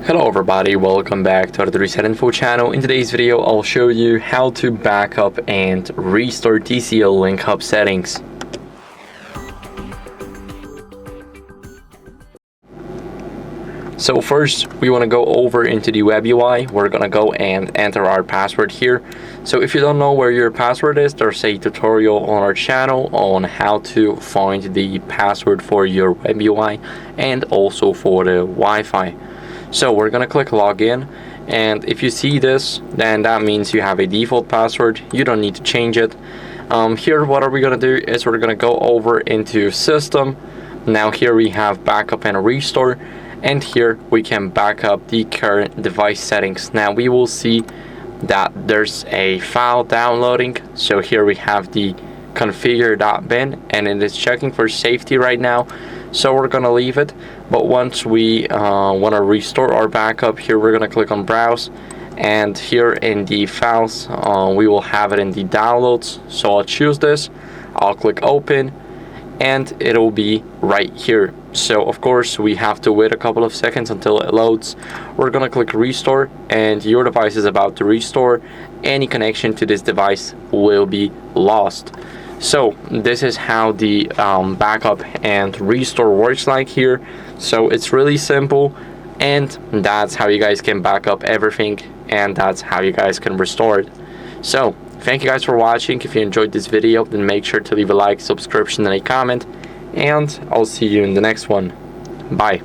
Hello everybody, welcome back to the HardReset.Info channel. In today's video, I'll show you how to backup and restore TCL Linkhub settings. So first, we want to go over into the web UI. We're going to go and enter our password here. So if you don't know where your password is, there's a tutorial on our channel on how to find the password for your web UI and also for the Wi-Fi. So we're gonna click login, and if you see this, then that means you have a default password. You don't need to change it. Here, what are we gonna do is we're gonna go over into system. Now here we have backup and restore, and here we can back up the current device settings. Now we will see that there's a file downloading. So here we have the configure.bin, and it is checking for safety right now, so we're gonna leave it. But once we want to restore our backup, here we're gonna click on browse, and here in the files we will have it in the downloads. So I'll choose this, I'll click open, and it'll be right here. So of course we have to wait a couple of seconds until it loads. We're gonna click restore, and your device is about to restore. Any connection to this device will be lost. So this is how the backup and restore works like here. So it's really simple, and that's how you guys can back up everything, and that's how you guys can restore it. So thank you guys for watching. If you enjoyed this video, then make sure to leave a like, subscription, and a comment, and I'll see you in the next one. Bye.